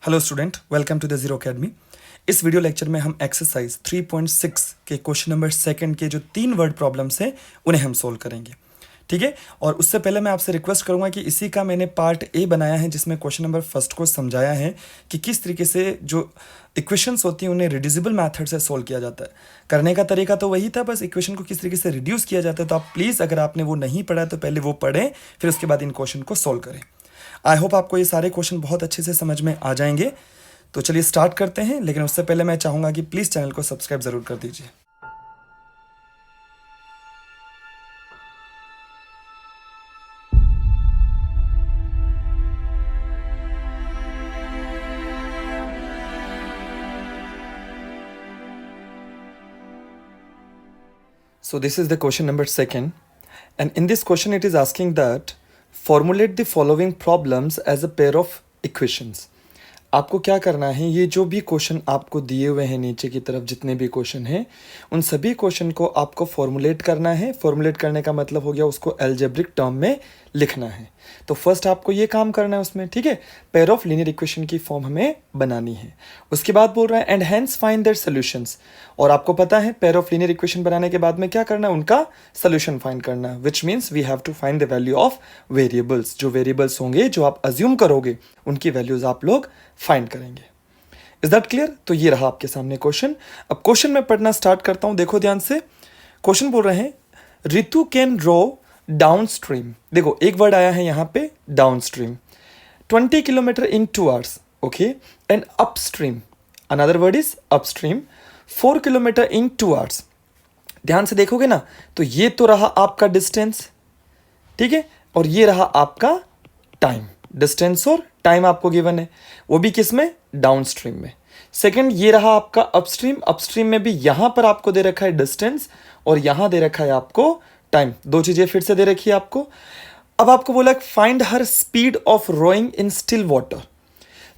Hello student, welcome to the zero academy. इस video lecture में हम एक्सरसाइज 3.6 के क्वेश्चन नंबर सेकंड के जो 3 वर्ड प्रॉब्लम्स हैं उन्हें हम सोल्व करेंगे। ठीक है, और उससे पहले मैं आपसे रिक्वेस्ट करूंगा कि इसी का मैंने पार्ट ए बनाया है जिसमें क्वेश्चन नंबर फर्स्ट को समझाया है कि किस तरीके से जो इक्वेशंस होती हैं उन्हें रिड्यूसिबल मैथड से सोल्व किया जाता है। करने का तरीका तो वही था, बस इक्वेशन को किस तरीके से रिड्यूस किया जाता है। तो आप प्लीज़, अगर आपने वो नहीं पढ़ा है तो पहले वो पढ़ें, फिर उसके बाद इन क्वेश्चन को सोल्व करें। आई होप आपको ये सारे क्वेश्चन बहुत अच्छे से समझ में आ जाएंगे। तो चलिए स्टार्ट करते हैं, लेकिन उससे पहले मैं चाहूँगा कि प्लीज़ चैनल को सब्सक्राइब ज़रूर कर दीजिए। So this is the question number second, and in this question it is asking that formulate the following problems as a pair of equations. आपको क्या करना है, ये जो भी क्वेश्चन आपको दिए हुए हैं नीचे की तरफ जितने भी क्वेश्चन हैं उन सभी क्वेश्चन को आपको फॉर्मुलेट करना है। फॉर्मुलेट करने का मतलब हो गया उसको एल्जेब्रिक टर्म में लिखना है। तो फर्स्ट आपको ये काम करना है उसमें, ठीक है। पेयर ऑफ लीनियर इक्वेशन की फॉर्म हमें बनानी है। उसके बाद बोल रहा है and hence find their solutions, और आपको पता है पेयर ऑफ लीनियर इक्वेशन बनाने के बाद में क्या करना है, उनका सोल्यूशन फाइंड करना है, which means we have to find the value of variables. जो वेरिएबल्स होंगे जो आप अज्यूम करोगे उनकी वैल्यूज आप लोग फाइंड करेंगे। Is that clear? तो ये रहा आपके सामने क्वेश्चन। अब क्वेश्चन में पढ़ना स्टार्ट करता हूं, देखो ध्यान से। क्वेश्चन बोल रहे हैं Ritu can row downstream. देखो एक वर्ड आया है यहां पे downstream, 20 kilometre in 2 hours, okay. And upstream, another word is upstream, 4 kilometre in 2 hours। ध्यान से देखोगे ना तो ये तो रहा आपका डिस्टेंस, ठीक है, और ये रहा आपका टाइम। डिस्टेंस और टाइम आपको गिवन है, वो भी किस में, डाउन स्ट्रीम में। सेकंड ये रहा आपका अपस्ट्रीम, अपस्ट्रीम में भी यहां पर आपको दे रखा है डिस्टेंस और यहां दे रखा है आपको टाइम। दो चीजें फिर से दे रखी है आपको। अब आपको बोला find her speed of rowing in still water.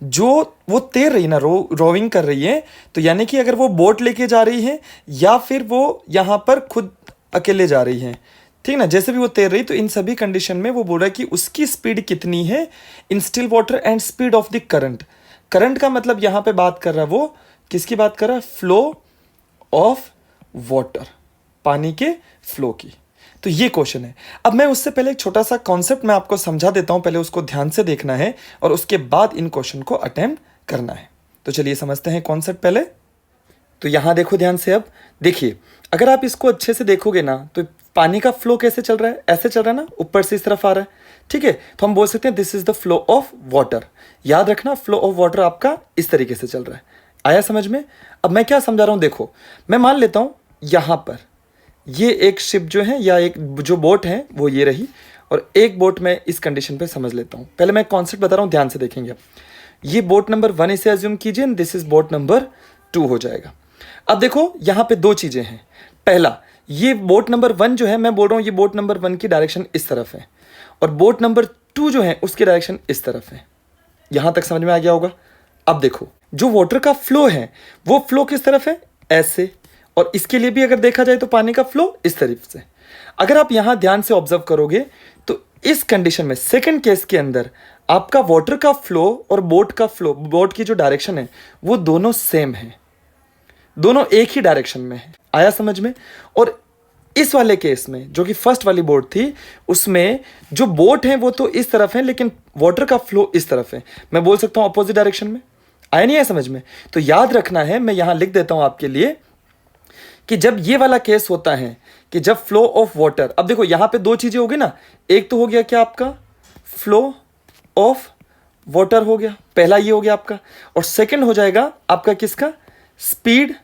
जो वो तैर रही ना, रोविंग कर रही है, तो यानी कि अगर वो बोट लेके जा रही है या फिर वो यहां पर खुद अकेले जा रही है, ठीक ना, जैसे भी वो तैर रही, तो इन सभी कंडीशन में वो बोल रहा है कि उसकी स्पीड कितनी है इन still water and speed of the current. Current का मतलब यहां पे बात कर रहा है, वो किसकी बात कर रहा है, फ्लो ऑफ वाटर, पानी के फ्लो की। तो ये क्वेश्चन है। अब मैं उससे पहले एक छोटा सा कॉन्सेप्ट मैं आपको समझा देता हूं, पहले उसको ध्यान से देखना है और उसके बाद इन क्वेश्चन को अटेम्प्ट करना है। तो चलिए समझते हैं कॉन्सेप्ट पहले। तो यहां देखो ध्यान से। अब देखिए, अगर आप इसको अच्छे से देखोगे ना तो पानी का फ्लो कैसे चल रहा है, ऐसे चल रहा है ना, ऊपर से इस तरफ आ रहा है, ठीक है। तो हम बोल सकते हैं this is the flow of water. याद रखना, फ्लो ऑफ वाटर आपका इस तरीके से चल रहा है। आया समझ में? अब मैं क्या समझा रहा हूं, देखो मैं मान लेता हूं यहां पर ये एक शिप जो है या एक जो बोट है वो ये रही, और एक बोट मैं इस कंडीशन पे समझ लेता हूं। पहले मैं कॉन्सेप्ट बता रहा हूं, ध्यान से देखेंगे। ये बोट नंबर 1 इसे अज्यूम कीजिए, दिस इज बोट नंबर 2 हो जाएगा। अब देखो यहां पे दो चीजें हैं। पहला, ये बोट नंबर 1 जो है, मैं बोल रहा हूं ये बोट नंबर 1 की डायरेक्शन इस तरफ है, और बोट नंबर 2 जो है उसकी डायरेक्शन इस तरफ है। यहां तक समझ में आ गया होगा। अब देखो जो वाटर का फ्लो है वो फ्लो किस तरफ है, ऐसे, और इसके लिए भी अगर देखा जाए तो पानी का फ्लो इस तरफ से। अगर आप यहां ध्यान से ऑब्जर्व करोगे तो इस कंडीशन में सेकंड केस के अंदर आपका वाटर का फ्लो और बोट का फ्लो, बोट की जो डायरेक्शन है वो दोनों सेम है, दोनों एक ही डायरेक्शन में है। आया समझ में? और इस वाले केस में जो कि फर्स्ट वाली बोट थी, उसमें जो बोट है वो तो इस तरफ है लेकिन वाटर का फ्लो इस तरफ है, मैं बोल सकता हूं अपोजिट डायरेक्शन में। आया नहीं है समझ में? तो याद रखना है, मैं यहां लिख देता हूं आपके लिए कि जब ये वाला केस होता है कि जब फ्लो ऑफ वाटर, अब देखो यहां पे दो चीजें होगी ना, एक तो हो गया क्या आपका फ्लो ऑफ वाटर हो गया, पहला ये हो गया आपका, और सेकंड हो जाएगा आपका किसका, स्पीड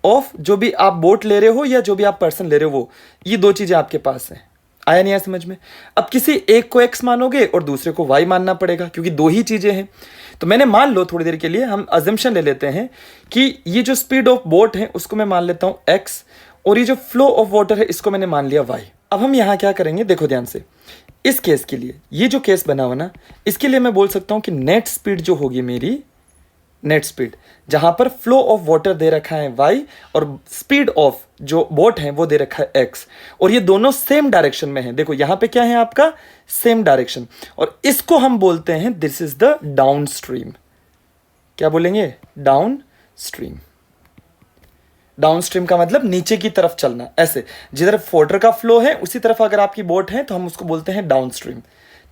ऑफ जो भी आप बोट ले रहे हो या जो भी आप पर्सन ले रहे हो वो, ये दो चीजें आपके पास हैं। आया नहीं आया समझ में? अब किसी एक को x मानोगे और दूसरे को y मानना पड़ेगा क्योंकि दो ही चीजें हैं। तो मैंने मान लो थोड़ी देर के लिए हम अजम्पशन ले लेते हैं कि ये जो स्पीड ऑफ बोट है उसको मैं मान लेता हूं x, और ये जो फ्लो ऑफ वाटर है इसको मैंने मान लिया y। अब हम यहां क्या करेंगे, देखो ध्यान से। इस केस के लिए, ये जो केस बना हुआ ना, इसके लिए मैं बोल सकता हूं कि नेट स्पीड जो होगी मेरी, नेट स्पीड, जहां पर फ्लो ऑफ वाटर दे रखा है y और स्पीड ऑफ जो बोट है वो दे रखा है x, और ये दोनों सेम डायरेक्शन में है। देखो यहाँ पे क्या है आपका, सेम डायरेक्शन, और इसको हम बोलते हैं this is the down stream. क्या बोलेंगे, डाउन स्ट्रीम। डाउन स्ट्रीम का मतलब नीचे की तरफ चलना, ऐसे जिधर वाटर का फ्लो है उसी तरफ अगर आपकी बोट है तो हम उसको बोलते हैं डाउन स्ट्रीम।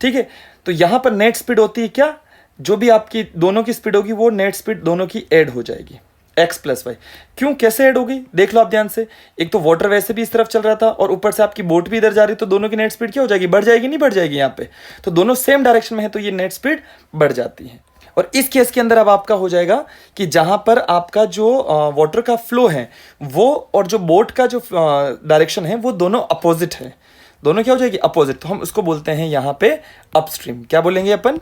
ठीक है, तो यहां पर नेट स्पीड होती है क्या, जो भी आपकी दोनों की स्पीड होगी वो नेट स्पीड दोनों की ऐड हो जाएगी, x प्लस वाई। क्यों, कैसे ऐड होगी, देख लो आप ध्यान से। एक तो वाटर वैसे भी इस तरफ चल रहा था और ऊपर से आपकी बोट भी इधर जा रही, तो दोनों की नेट स्पीड क्या हो जाएगी, बढ़ जाएगी, नहीं बढ़ जाएगी यहाँ पे, तो दोनों सेम डायरेक्शन में है तो ये नेट स्पीड बढ़ जाती है। और इस केस के अंदर अब आपका हो जाएगा कि जहां पर आपका जो वाटर का फ्लो है वो और जो बोट का जो डायरेक्शन है वो दोनों अपोजिट है, दोनों क्या हो जाएगी, अपोजिट, तो हम उसको बोलते हैं यहां पे अपस्ट्रीम। क्या बोलेंगे अपन,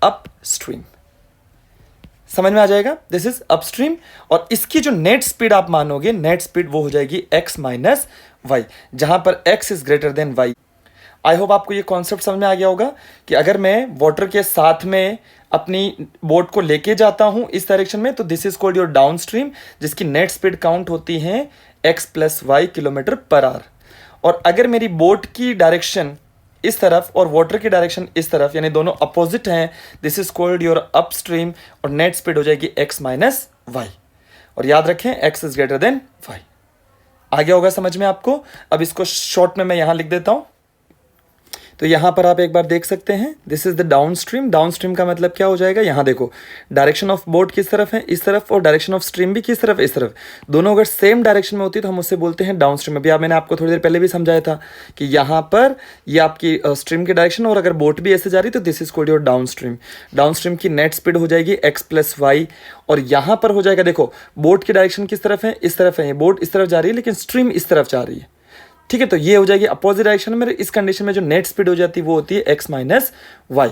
अपस्ट्रीम। समझ में आ जाएगा, दिस इज अपस्ट्रीम। और इसकी जो नेट स्पीड आप मानोगे, नेट स्पीड वो हो जाएगी x माइनस वाई, जहां पर x is greater than y। I hope आपको ये कॉन्सेप्ट समझ में आ गया होगा कि अगर मैं वाटर के साथ में अपनी बोट को लेके जाता हूं इस डायरेक्शन में, तो this is called your downstream, जिसकी नेट स्पीड काउंट होती है x plus Y kilometre per hour. और अगर मेरी बोट की डायरेक्शन इस तरफ और वाटर की डायरेक्शन इस तरफ, यानी दोनों अपोजिट हैं, this is called your upstream, और नेट स्पीड हो जाएगी x माइनस वाई। और याद रखें x is greater than y। आ गया होगा समझ में आपको। अब इसको शॉर्ट में मैं यहां लिख देता हूं। तो यहां पर आप एक बार देख सकते हैं, this is the down stream. Down stream का मतलब क्या हो जाएगा, यहां देखो डायरेक्शन ऑफ बोट किस तरफ है, इस तरफ, और डायरेक्शन ऑफ स्ट्रीम भी किस तरफ, इस तरफ। दोनों अगर सेम डायरेक्शन में होती तो हम उससे बोलते हैं डाउन स्ट्रीम। अभी मैंने आपको थोड़ी देर पहले भी समझाया था कि यहां पर ये आपकी स्ट्रीम की डायरेक्शन, और अगर बोट भी ऐसे जा रही तो this is called your down stream. Down stream की नेट स्पीड हो जाएगी x प्लस वाई, और यहां पर हो जाएगा, देखो बोट की डायरेक्शन किस तरफ है, इस तरफ है, ये बोट इस तरफ जा रही है लेकिन स्ट्रीम इस तरफ जा रही है। ठीक है, तो ये हो जाएगी अपोजिट डायरेक्शन में। इस कंडीशन में जो नेट स्पीड हो जाती है वो होती है x minus y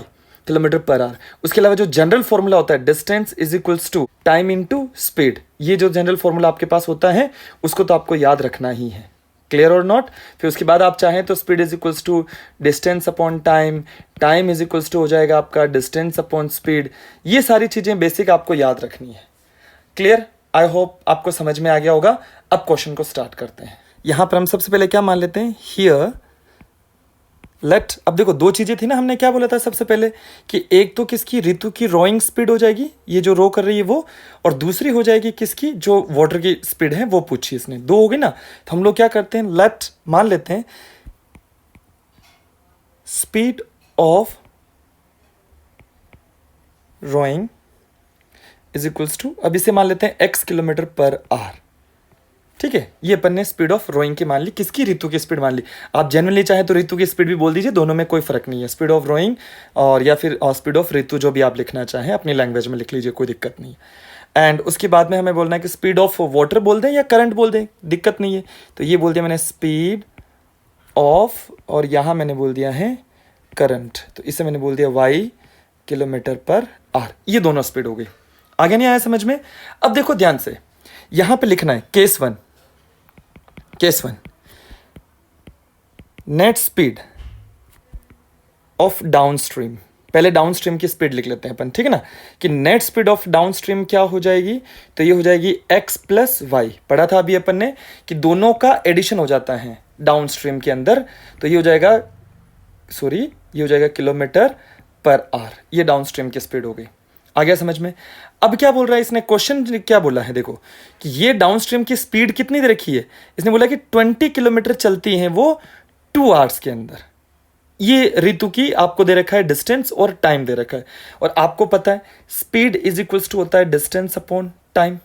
kilometre per hour. उसके अलावा जो जनरल फॉर्मूला होता है, distance is equals to time into speed, ये जो जनरल फॉर्मूला आपके पास होता है उसको तो आपको याद रखना ही है। क्लियर और नॉट। फिर उसके बाद आप चाहें तो speed is equals to distance upon time, time is equals to हो जाएगा आपका डिस्टेंस अपॉन स्पीड। ये सारी चीजें बेसिक आपको याद रखनी है। क्लियर, आई होप आपको समझ में आ गया होगा। अब क्वेश्चन को स्टार्ट करते हैं। यहां पर हम सबसे पहले क्या मान लेते हैं, हियर लेट। अब देखो दो चीजें थी ना, हमने क्या बोला था सबसे पहले कि एक तो किसकी, ऋतु की रोइंग स्पीड हो जाएगी, ये जो रो कर रही है वो, और दूसरी हो जाएगी किसकी, जो वाटर की स्पीड है वो पूछी इसने। दो हो गई ना, तो हम लोग क्या करते हैं, लेट मान लेते हैं speed of rowing is equals to, अब इसे मान लेते हैं x किलोमीटर पर आवर। ठीक है, ये अपन ने स्पीड ऑफ रोइंग की मान ली, किसकी, ऋतु की स्पीड मान ली। आप जनरली चाहे तो ऋतु की स्पीड भी बोल दीजिए, दोनों में कोई फर्क नहीं है, स्पीड ऑफ रोइंग और या फिर स्पीड ऑफ ऋतु, जो भी आप लिखना चाहें अपनी लैंग्वेज में लिख लीजिए, कोई दिक्कत नहीं है। एंड उसके बाद में हमें बोलना है कि स्पीड ऑफ वाटर बोल दें या करंट बोल दें, दिक्कत नहीं है। तो ये बोल दिया मैंने स्पीड ऑफ, और यहाँ मैंने बोल दिया है करंट, तो इसे मैंने बोल दिया वाई किलोमीटर पर आवर। ये दोनों स्पीड हो गई। आगे नहीं आया समझ में। अब देखो ध्यान से, यहां पे लिखना है case one, case one, net speed of down stream. पहले डाउन स्ट्रीम की स्पीड लिख लेते हैं अपन, ठीक है ना, कि net speed of down stream क्या हो जाएगी, तो ये हो जाएगी x प्लस वाई। पढ़ा था अभी अपन ने कि दोनों का एडिशन हो जाता है डाउन स्ट्रीम के अंदर, तो ये हो जाएगा, सॉरी ये हो जाएगा किलोमीटर पर आवर। ये डाउन स्ट्रीम की स्पीड हो गई। आ गया समझ में। अब क्या बोल रहा है इसने, क्वेश्चन क्या बोला है देखो, कि ये डाउनस्ट्रीम की स्पीड कितनी दे रखी है, इसने बोला कि 20 किलोमीटर चलती है वो 2 आवर्स के अंदर। ये ऋतु की आपको दे रखा है डिस्टेंस और टाइम दे रखा है, और आपको पता है स्पीड इज इक्वल्स टू होता है डिस्टेंस अपॉन टाइम।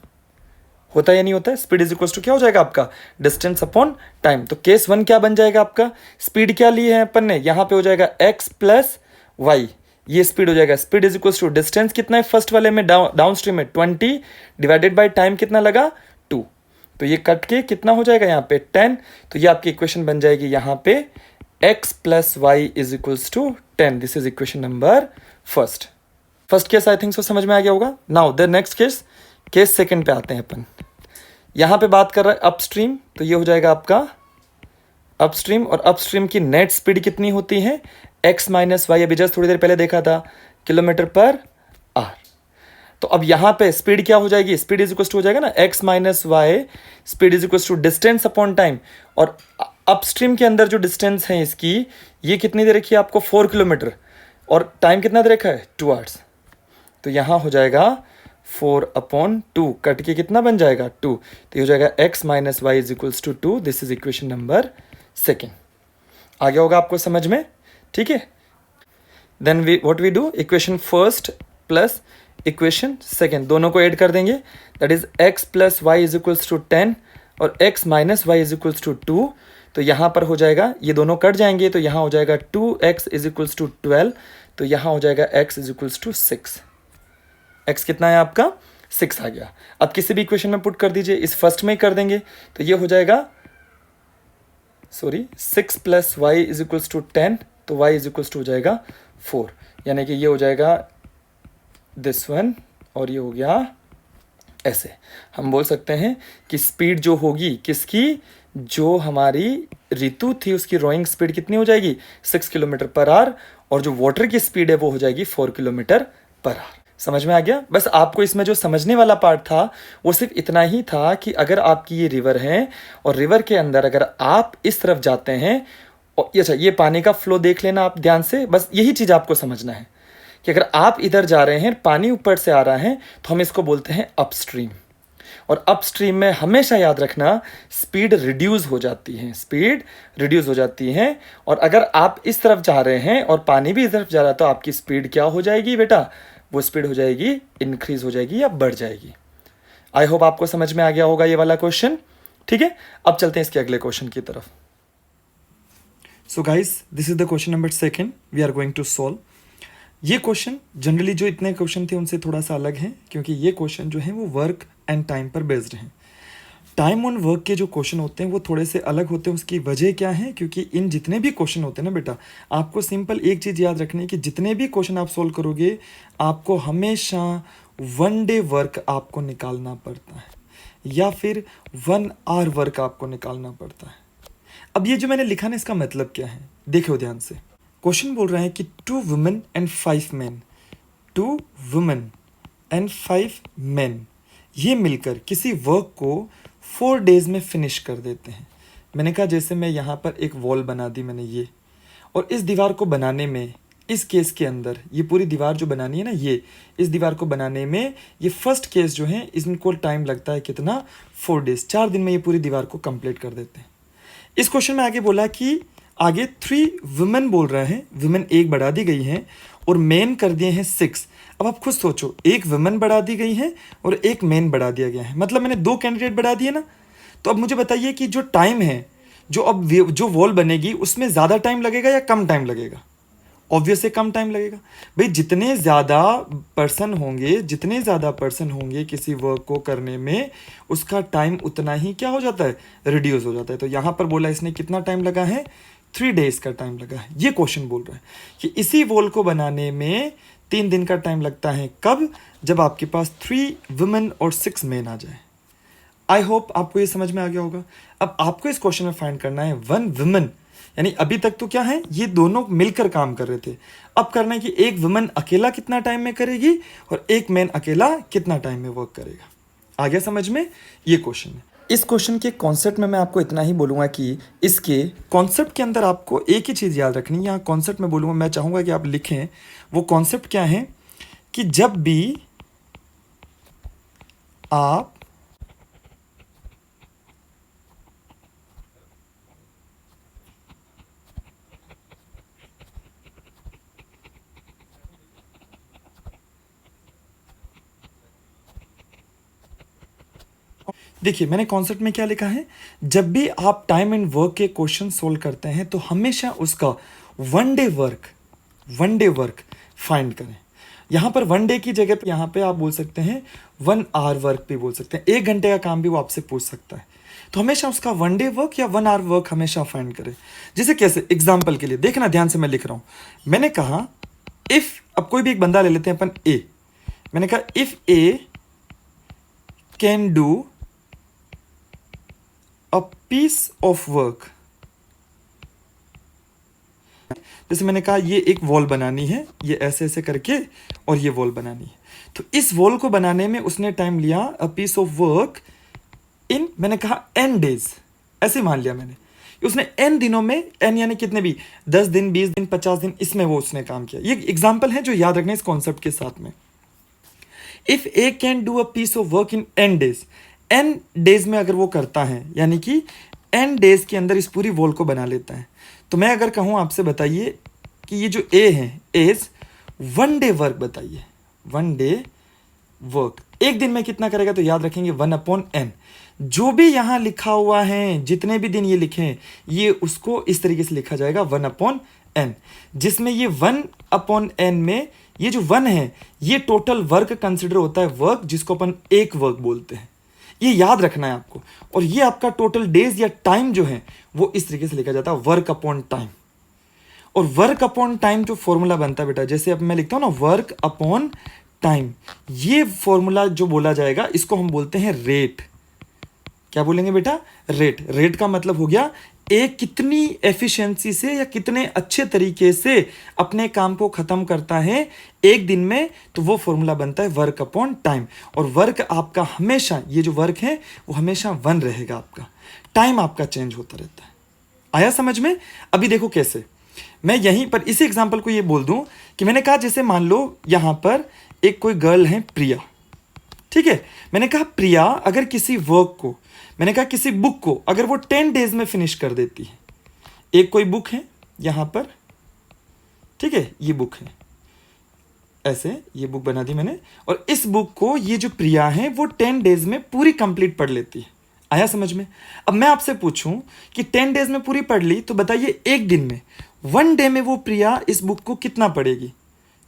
होता है या नहीं होता है, स्पीड इज इक्वल्स टू क्या हो जाएगा आपका, डिस्टेंस अपॉन टाइम। तो केस वन क्या बन जाएगा आपका, स्पीड क्या ली है अपन ने, यहां पे हो जाएगा x प्लस वाई, ये स्पीड हो जाएगा। Speed is equals to distance कितना है फर्स्ट वाले में, डाउन स्ट्रीम में 20 डिवाइडेड बाय टाइम कितना लगा 2, तो ये कट के कितना हो जाएगा यहाँ पे 10। तो ये आपकी इक्वेशन बन जाएगी यहाँ पे x plus y is equals to 10। This is equation number first. First case I think so समझ में आ गया होगा। Now the next case, case second पे आते हैं अपन। यहाँ पे बात कर रहा है अपस्ट्रीम, तो ये हो जाएगा आपका अपस्ट्रीम, और अपस्ट्रीम की नेट स्पीड कितनी होती है, x माइनस वाई। अभी जस्ट थोड़ी देर पहले देखा था किलोमीटर पर आवर। तो अब यहाँ पे स्पीड क्या हो जाएगी, स्पीड इज इक्वल टू हो जाएगा ना x minus y, speed is equal to distance upon time, और अपस्ट्रीम के अंदर जो डिस्टेंस है इसकी, ये कितनी दे रखी है आपको 4 किलोमीटर, और टाइम कितना दे रखा है 2 आवर्स। तो यहाँ हो जाएगा 4/2, कट के कितना बन जाएगा 2, तो ये हो जाएगा x minus y is equals to 2। This is equation number 2। आ गया होगा आपको समझ में, ठीक है। Then we what we do, equation first plus equation second दोनों को ऐड कर देंगे, that is x plus y is equals to 10 और x minus y is equals to 2। तो यहाँ पर हो जाएगा, ये दोनों कट जाएंगे, तो यहाँ हो जाएगा 2x इज इक्वल्स टू 12, तो यहाँ हो जाएगा x is equals to 6। x कितना है आपका 6 आ गया। अब किसी भी इक्वेशन में पुट कर दीजिए, इस फर्स्ट में ही कर देंगे, तो ये हो जाएगा 6 plus y is equals to 10, तो y इज इक्वल्स टू हो जाएगा 4, यानी कि ये हो जाएगा दिस वन, और ये हो गया ऐसे। हम बोल सकते हैं कि स्पीड जो होगी किसकी, जो हमारी ऋतु थी उसकी रोइंग स्पीड कितनी हो जाएगी 6 किलोमीटर पर आवर, और जो वाटर की स्पीड है वो हो जाएगी 4 किलोमीटर पर आवर। समझ में आ गया। बस आपको इसमें जो समझने वाला पार्ट था वो सिर्फ इतना ही था कि अगर आपकी ये रिवर है और रिवर के अंदर अगर आप इस तरफ जाते हैं, और अच्छा ये पानी का फ्लो देख लेना आप ध्यान से, बस यही चीज़ आपको समझना है कि अगर आप इधर जा रहे हैं, पानी ऊपर से आ रहा है, तो हम इसको बोलते हैं अपस्ट्रीम। और अपस्ट्रीम में हमेशा याद रखना स्पीड रिड्यूस हो जाती है, स्पीड रिड्यूस हो जाती है। और अगर आप इस तरफ जा रहे हैं और पानी भी इस तरफ जा रहा है, तो आपकी स्पीड क्या हो जाएगी बेटा, वो स्पीड हो जाएगी इंक्रीज हो जाएगी या बढ़ जाएगी। आई होप आपको समझ में आ गया होगा ये वाला क्वेश्चन, ठीक है। अब चलते हैं इसके अगले क्वेश्चन की तरफ। So guys, this is the question number 2 we are going to solve. ये क्वेश्चन जनरली जो इतने क्वेश्चन थे उनसे थोड़ा सा अलग है, क्योंकि ये क्वेश्चन जो है वो वर्क एंड टाइम पर बेस्ड हैं। टाइम ऑन वर्क के जो क्वेश्चन होते हैं वो थोड़े से अलग होते हैं। उसकी वजह क्या है, क्योंकि इन जितने भी क्वेश्चन होते हैं ना बेटा, आपको सिंपल एक चीज़ याद रखनी है कि जितने भी क्वेश्चन आप सोल्व करोगे, आपको हमेशा 1 डे वर्क आपको निकालना पड़ता है, या फिर 1 आवर वर्क आपको निकालना पड़ता है। अब ये जो मैंने लिखा ना, इसका मतलब क्या है देखो ध्यान से। क्वेश्चन बोल रहा है कि 2 women and 5 man, 2 women and 5 man ये मिलकर किसी वर्क को 4 डेज में फिनिश कर देते हैं। मैंने कहा जैसे मैं यहाँ पर एक वॉल बना दी मैंने ये, और इस दीवार को बनाने में, इस केस के अंदर ये पूरी दीवार जो बनानी है ना, ये इस दीवार को बनाने में ये फर्स्ट केस जो है इनको टाइम लगता है कितना 4 डेज, 4 दिन में ये पूरी दीवार को कंप्लीट कर देते हैं। इस क्वेश्चन में आगे बोला कि आगे 3 वुमेन बोल रहे हैं, वुमेन एक बढ़ा दी गई हैं और मेन कर दिए हैं 6। अब आप खुद सोचो, एक वुमेन बढ़ा दी गई है और एक मेन बढ़ा दिया गया है, मतलब मैंने 2 कैंडिडेट बढ़ा दिए ना। तो अब मुझे बताइए कि जो टाइम है, जो अब जो वॉल बनेगी उसमें ज़्यादा टाइम लगेगा या कम टाइम लगेगा? ऑब्वियसली कम टाइम लगेगा भाई। जितने ज़्यादा पर्सन होंगे, जितने ज़्यादा पर्सन होंगे किसी वर्क को करने में, उसका टाइम उतना ही क्या हो जाता है, रिड्यूस हो जाता है। तो यहाँ पर बोला इसने कितना टाइम लगा है, 3 डेज का टाइम लगा है। ये क्वेश्चन बोल रहा है कि इसी वॉल को बनाने में 3 दिन का टाइम लगता है। कब? जब आपके पास 3 वुमेन और 6 मेन आ जाए। आई होप आपको ये समझ में आ गया होगा। अब आपको इस क्वेश्चन में फाइंड करना है 1 वुमेन, यानी अभी तक तो क्या है, ये दोनों मिलकर काम कर रहे थे। अब करना है कि एक वुमेन अकेला कितना टाइम में करेगी और एक मैन अकेला कितना टाइम में वर्क करेगा। आ गया समझ में? ये क्वेश्चन है। इस क्वेश्चन के कॉन्सेप्ट में मैं आपको इतना ही बोलूँगा कि इसके कॉन्सेप्ट के अंदर आपको एक ही चीज़ याद रखनी है। यहाँ कॉन्सेप्ट में बोलूँगा, मैं चाहूँगा कि आप लिखें। वो कॉन्सेप्ट क्या है कि जब भी आप देखिए, मैंने कॉन्सेप्ट में क्या लिखा है, जब भी आप टाइम एंड वर्क के क्वेश्चन सोल्व करते हैं तो हमेशा उसका 1 डे वर्क फाइंड करें। यहाँ पर 1 डे की जगह पे यहाँ पे आप बोल सकते हैं 1 आवर वर्क भी बोल सकते हैं। 1 घंटे का काम भी वो आपसे पूछ सकता है। तो हमेशा उसका 1 डे वर्क या 1 आवर वर्क हमेशा फाइंड करें। जैसे कैसे, एग्जाम्पल के लिए देखना ध्यान से, मैं लिख रहा हूँ। मैंने कहा इफ, अब कोई भी एक बंदा ले लेते हैं अपन ए। मैंने कहा if A can do a piece of work, जैसे मैंने कहा ये एक वॉल बनानी है, ये ऐसे ऐसे करके, और ये वॉल बनानी है। तो इस वॉल को बनाने में उसने टाइम लिया a piece of work in, मैंने कहा n डेज, ऐसे मान लिया मैंने, उसने n दिनों में, n यानी कितने भी, 10 दिन, 20 दिन, 50 दिन, इसमें वो उसने काम किया। ये एग्जाम्पल है जो याद रखना इस कॉन्सेप्ट के साथ में। If A can do a piece of work in n days, n days में अगर वो करता है, यानी कि n डेज के अंदर इस पूरी वॉल को बना लेता है, तो मैं अगर कहूँ आपसे बताइए कि ये जो a है, एज 1 डे वर्क बताइए, 1 डे वर्क, एक दिन में कितना करेगा, तो याद रखेंगे 1/n। जो भी यहाँ लिखा हुआ है, जितने भी दिन ये लिखे हैं, ये उसको इस तरीके से लिखा जाएगा 1/n, जिसमें ये 1/n में ये जो 1 है, ये टोटल वर्क कंसिडर होता है, वर्क जिसको अपन एक वर्क बोलते हैं, ये याद रखना है आपको। और ये आपका टोटल डेज या टाइम जो है वो इस तरीके से लिखा जाता है, वर्क अपॉन टाइम। और वर्क अपॉन टाइम जो फॉर्मूला बनता है बेटा, जैसे अब मैं लिखता हूँ ना वर्क अपॉन टाइम, ये फॉर्मूला जो बोला जाएगा इसको हम बोलते हैं रेट। क्या बोलेंगे बेटा, रेट। रेट का मतलब हो गया एक कितनी एफिशिएंसी से या कितने अच्छे तरीके से अपने काम को खत्म करता है एक दिन में, तो वो फॉर्मूला बनता है वर्क अपॉन टाइम। और वर्क आपका हमेशा, ये जो वर्क है वो हमेशा 1 रहेगा, आपका टाइम आपका चेंज होता रहता है। आया समझ में? अभी देखो कैसे, मैं यहीं पर इसी एग्जांपल को ये बोल दूं कि मैंने कहा जैसे मान लो यहां पर एक कोई गर्ल है प्रिया, ठीक है, मैंने कहा प्रिया अगर किसी वर्क को, मैंने कहा किसी बुक को अगर वो 10 डेज में फिनिश कर देती है, एक कोई बुक है यहां पर, ठीक है, ये बुक है, ऐसे ये बुक बना दी मैंने, और इस बुक को ये जो प्रिया है वो 10 डेज में पूरी कंप्लीट पढ़ लेती है। आया समझ में? अब मैं आपसे पूछूं कि 10 डेज में पूरी पढ़ ली, तो बताइए एक दिन में, 1 डे में वो प्रिया इस बुक को कितना पढ़ेगी?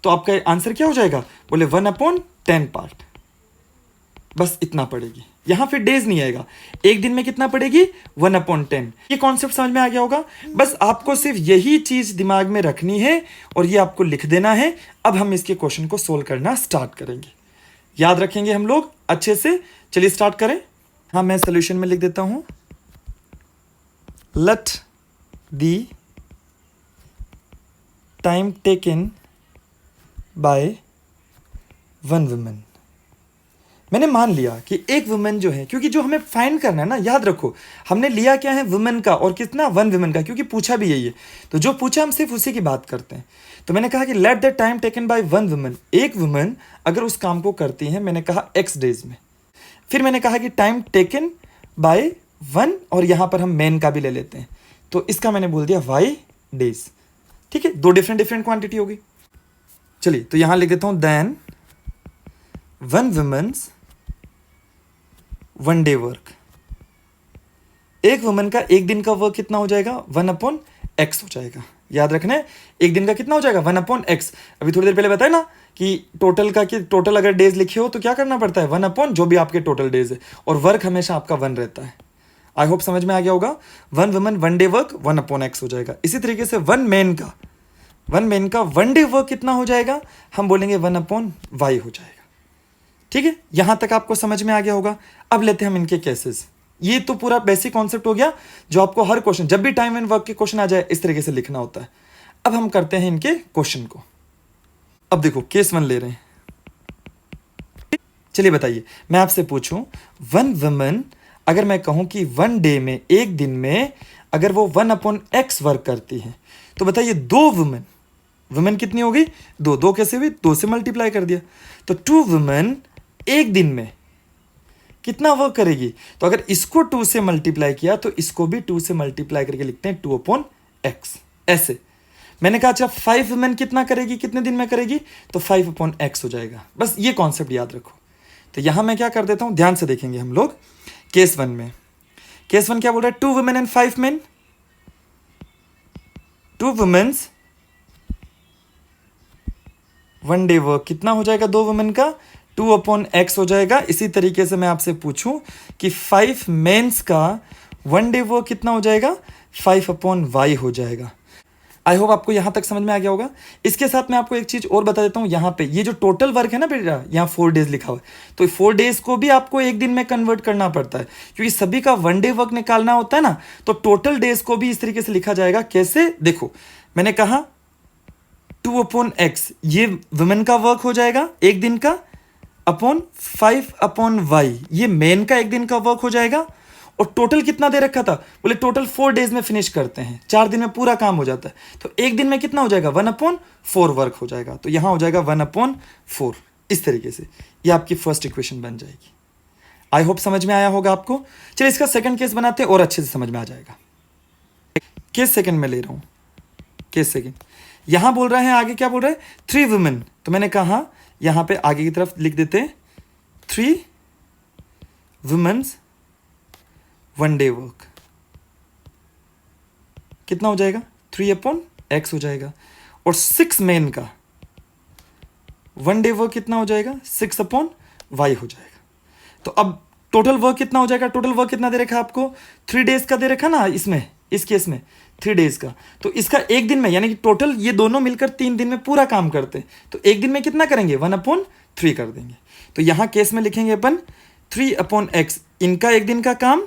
तो आपका आंसर क्या हो जाएगा? बोले 1/10 पार्ट, बस इतना पढ़ेगी। यहां फिर डेज नहीं आएगा, एक दिन में कितना पढ़ेगी? 1/10। ये कॉन्सेप्ट समझ में आ गया होगा। बस आपको सिर्फ यही चीज दिमाग में रखनी है और ये आपको लिख देना है। अब हम इसके क्वेश्चन को सोल्व करना स्टार्ट करेंगे, याद रखेंगे हम लोग अच्छे से। चलिए स्टार्ट करें। हाँ, मैं सोल्यूशन में लिख देता हूं, let the time taken by 1 woman. मैंने मान लिया कि एक वुमेन जो है, क्योंकि जो हमें फाइंड करना है ना, याद रखो हमने लिया क्या है, वुमेन का, और कितना 1 वुमेन का, क्योंकि पूछा भी यही है, तो जो पूछा हम सिर्फ उसी की बात करते हैं। तो मैंने कहा कि let the time taken by 1 women, एक वुमेन अगर उस काम को करती है, मैंने कहा x डेज में, फिर मैंने कहा कि टाइम टेकन बाय 1, और यहां पर हम मैन का भी ले लेते हैं, तो इसका मैंने बोल दिया y डेज। ठीक है, 2 डिफरेंट क्वांटिटी होगी। चलिए तो यहां लिख देता हूं, देन 1 वुमेन्स 1 डे वर्क, एक वुमन का एक दिन का वर्क कितना हो जाएगा? 1/x हो जाएगा। याद रखना है, एक दिन का कितना हो जाएगा? 1/x। अभी थोड़ी देर पहले बताया ना कि टोटल का, कि टोटल अगर डेज लिखे हो तो क्या करना पड़ता है? 1/ जो भी आपके टोटल डेज है, और वर्क हमेशा आपका 1 रहता है। आई होप समझ में आ गया होगा। 1 वुमन 1 डे वर्क 1/x हो जाएगा। इसी तरीके से 1 मैन का 1 डे वर्क कितना हो जाएगा? हम बोलेंगे 1/y हो जाएगा। ठीक है, यहां तक आपको समझ में आ गया होगा। अब लेते हैं हम इनके केसेस। ये तो पूरा बेसिक कॉन्सेप्ट हो गया जो आपको हर क्वेश्चन, जब भी टाइम एंड वर्क के क्वेश्चन आ जाए, इस तरीके से लिखना होता है। अब हम करते हैं इनके क्वेश्चन को। अब देखो केस 1 ले रहे हैं। चलिए बताइए, मैं आपसे पूछूं 1 वुमन, अगर मैं कहूं कि 1 डे में, एक दिन में अगर वो 1/x वर्क करती है, तो बताइए 2 वुमेन कितनी हो गई? 2 कैसे हुई? 2 से मल्टीप्लाई कर दिया, तो 2 वुमेन एक दिन में कितना वर्क करेगी? तो अगर इसको 2 से मल्टीप्लाई किया तो इसको भी 2 से मल्टीप्लाई करके लिखते हैं 2/x। ऐसे मैंने कहा अच्छा 5 वुमेन कितना करेगी, कितने दिन में करेगी? तो 5/x हो जाएगा। बस ये कॉन्सेप्ट याद रखो। तो यहां मैं क्या कर देता हूं, ध्यान से देखेंगे हम लोग। केस 1 में, केस 1 क्या बोल रहा है? 2 women and 5 men. 2 women's 1 day work कितना हो जाएगा? 2 वुमेन का 2/x हो जाएगा। इसी तरीके से मैं आपसे पूछूं कि 5 मेंस का 1 डे वर्क कितना हो जाएगा? 5/y हो जाएगा। आई होप आपको यहां तक समझ में आ गया होगा। इसके साथ मैं आपको एक चीज और बता देता हूं, यहां पे ये जो टोटल वर्क है ना बेटा, यहां 4 डेज लिखा हुआ है, तो 4 डेज को भी आपको एक दिन में कन्वर्ट करना पड़ता है, क्योंकि सभी का 1 डे वर्क निकालना होता है ना। तो टोटल डेज को भी इस तरीके से लिखा जाएगा। कैसे? देखो, मैंने कहा 2/x, ये वुमेन का वर्क हो जाएगा एक दिन का, अपॉन 5/y, ये मेन का एक दिन का वर्क हो जाएगा। और टोटल कितना दे रखा था, बोले टोटल 4 डेज में फिनिश करते हैं, 4 दिन में पूरा काम हो जाता है, तो एक दिन में कितना हो जाएगा 1/4 वर्क हो जाएगा, तो यहां हो जाएगा 1/4। इस तरीके से ये आपकी फर्स्ट इक्वेशन बन जाएगी। आई होप समझ में आया होगा आपको। चलिए इसका सेकंड केस बनाते हैं और अच्छे से समझ में आ जाएगा। केस सेकंड में ले रहा हूं, केस सेकंड यहां बोल रहा है, आगे क्या बोल रहा है 3 वुमेन, तो मैंने कहा यहां पे आगे की तरफ लिख देते हैं 3 वुमेन्स 1 डे वर्क, कितना हो जाएगा 3/x हो जाएगा। और 6 मेन का 1 डे वर्क कितना हो जाएगा 6/y हो जाएगा। तो अब टोटल वर्क कितना हो जाएगा, टोटल वर्क कितना दे रखा आपको 3 डेज का दे रखा ना, इसमें इस केस में 3 डेज का, तो इसका एक दिन में यानी कि टोटल ये दोनों मिलकर 3 दिन में पूरा काम करते हैं, तो एक दिन में कितना करेंगे 1/3 कर देंगे। तो यहां केस में लिखेंगे अपन 3/x, इनका एक दिन का काम,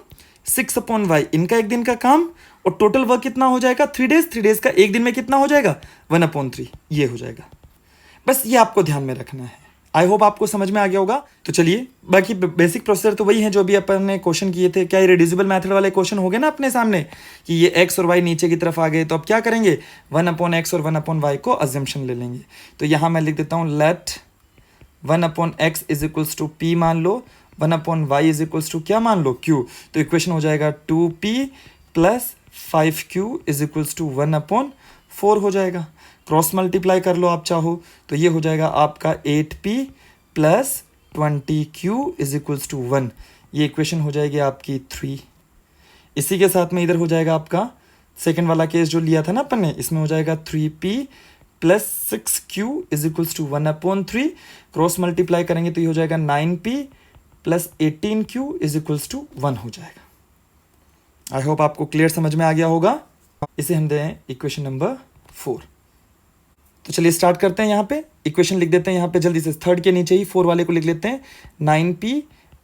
6/y इनका एक दिन का काम, और टोटल वर्क कितना हो जाएगा 3 डेज, 3 डेज का एक दिन में कितना हो जाएगा 1/3, ये हो जाएगा। बस ये आपको ध्यान में रखना है। आई होप आपको समझ में आ गया होगा। तो चलिए बाकी बेसिक प्रोसीजर तो वही है जो भी अपन ने क्वेश्चन किए थे। क्या ये रिड्यूसिबल मेथड वाले क्वेश्चन हो गए ना अपने सामने कि ये x और y नीचे की तरफ आ गए, तो अब क्या करेंगे 1/x और 1/y को अजम्पशन ले लेंगे। तो यहाँ मैं लिख देता हूँ let 1/x is equals to p मान लो, 1/y इज इक्वल्स टू क्या मान लो q, तो इक्वेशन हो जाएगा 2p plus 5q is equals to 1/4 हो जाएगा। क्रॉस मल्टीप्लाई कर लो आप चाहो, तो ये हो जाएगा आपका 8p plus 20q is equals to 1, ये इक्वेशन हो जाएगी आपकी 3। इसी के साथ में इधर हो जाएगा आपका सेकंड वाला केस जो लिया था ना अपन ने, इसमें हो जाएगा 3p plus 6q is equals to 1/3, cross multiply करेंगे तो ये हो जाएगा 9p plus 18q is equals to 1 हो जाएगा। आई होप आपको क्लियर समझ में आ गया होगा। इसे हम दें इक्वेशन नंबर 4। तो चलिए स्टार्ट करते हैं। यहाँ पे इक्वेशन लिख देते हैं, यहाँ पे जल्दी से थर्ड के नीचे ही 4 वाले को लिख लेते हैं, 9p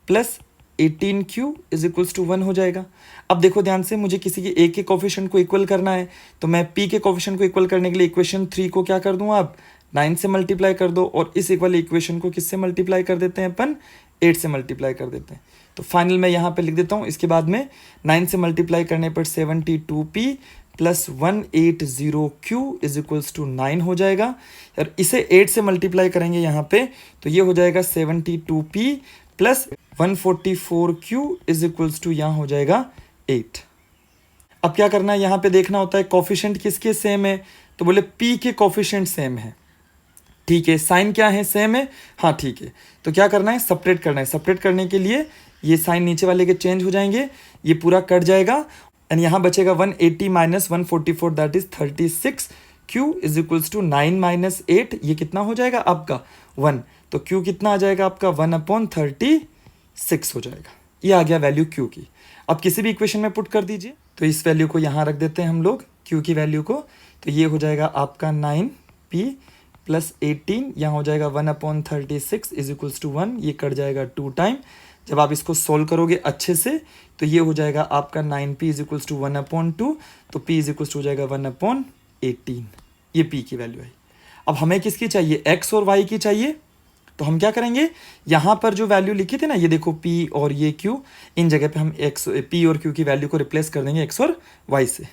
plus 18q is equals to 1 हो जाएगा। अब देखो ध्यान से, मुझे किसी के a के कोफिशिएंट को इक्वल करना है, तो मैं p के कोफिशिएंट को इक्वल करने के लिए इक्वेशन 3 को क्या कर दूँ आप 9 से मल्टीप्लाई कर दो, और इस इक्वल इक्वेशन को किससे मल्टीप्लाई कर देते हैं अपन 8 से मल्टीप्लाई कर देते हैं। तो फाइनल मैं यहाँ पे लिख देता हूँ, इसके बाद में 9 से मल्टीप्लाई करने पर 72p plus 180q is equals to 9 हो जाएगा, और इसे 8 से मल्टीप्लाई करेंगे यहाँ पे, तो ये हो जाएगा 72p plus 144q is equals to यहाँ हो जाएगा 8। अब क्या करना है, यहाँ पे देखना होता है कोफिशिएंट किसके सेम है, तो बोले p के कोफिशिएंट सेम है, ठीक है, साइन क्या है सेम है, हाँ ठीक है। तो क्या करना है सेपरेट करना है, सेपरेट करने के लिए ये साइन नीचे वाले के चेंज हो जाएंगे, ये पूरा कट जाएगा, एंड यहाँ बचेगा 180 minus 144 that is 36, q is equals to 9 minus 8, ये कितना हो जाएगा आपका 1, तो q कितना आ जाएगा आपका 1/36 हो जाएगा। ये आ गया वैल्यू q की। अब किसी भी इक्वेशन में पुट कर दीजिए, तो इस वैल्यू को यहाँ रख देते हैं हम लोग q की वैल्यू को, तो ये हो जाएगा आपका 9p प्लस 18, यहाँ हो जाएगा 1/36 इज इक्वल्स टू 1, ये कट जाएगा 2 टाइम। जब आप इसको सोल्व करोगे अच्छे से तो ये हो जाएगा आपका 9p इज इक्वल्स टू 1/2, तो p इज इक्वल्स टू हो जाएगा 1/18, ये p की वैल्यू है। अब हमें किसकी चाहिए x और y की चाहिए, तो हम क्या करेंगे, यहाँ पर जो वैल्यू लिखी थी ना, ये देखो p और ये q, इन जगह पे हम p और q की वैल्यू को रिप्लेस कर देंगे x और y से।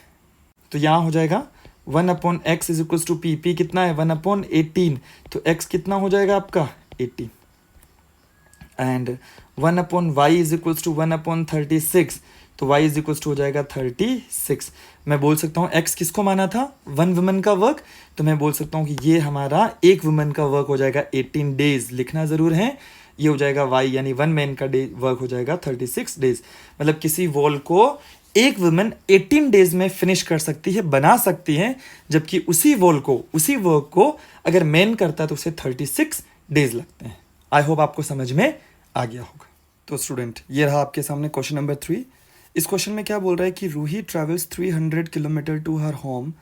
तो यहाँ हो जाएगा 1/x is equals to p, p कितना है 1/18, तो x कितना हो जाएगा आपका 18, and 1/y is equals to 1/36, तो y इज इक्वल्स टू हो जाएगा 36। मैं बोल सकता हूँ x किसको माना था 1 वुमन का वर्क, तो मैं बोल सकता हूँ कि ये हमारा एक वुमन का वर्क हो जाएगा 18 डेज, लिखना ज़रूर है। ये हो जाएगा y यानी 1 मैन का डे वर्क हो जाएगा 36 डेज, मतलब किसी वॉल को एक वुमन 18 डेज में फिनिश कर सकती है, बना सकती है, जबकि उसी वॉल को, उसी वर्क को अगर मैन करता है तो उसे 36 डेज लगते हैं। आई होप आपको समझ में आ गया होगा। तो स्टूडेंट ये रहा आपके सामने क्वेश्चन नंबर 3। इस क्वेश्चन में क्या बोल रहा है कि Ruhi travels 300 kilometre to her home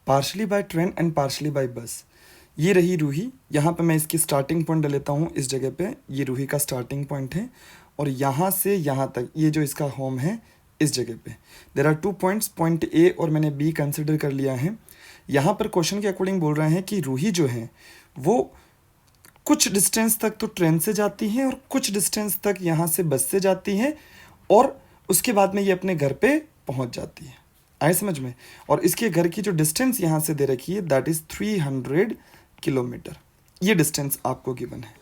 partially by train and partially by bus. ये रही रूही, यहाँ पे मैं इसकी स्टार्टिंग पॉइंट लेता हूँ, इस जगह पे ये रूही का स्टार्टिंग पॉइंट है, और यहाँ से यहाँ तक ये जो इसका होम है इस जगह पे there are 2 points, point A और मैंने बी कंसिडर कर लिया है। यहाँ पर क्वेश्चन के अकॉर्डिंग बोल रहे हैं कि रूही जो है वो कुछ डिस्टेंस तक तो ट्रेन से जाती हैं और कुछ डिस्टेंस तक यहाँ से बस से जाती हैं और उसके बाद में ये अपने घर पे पहुँच जाती है। आए समझ में? और इसके घर की जो डिस्टेंस यहाँ से दे रखी है दैट इज़ 300 किलोमीटर। ये डिस्टेंस आपको गिवन है,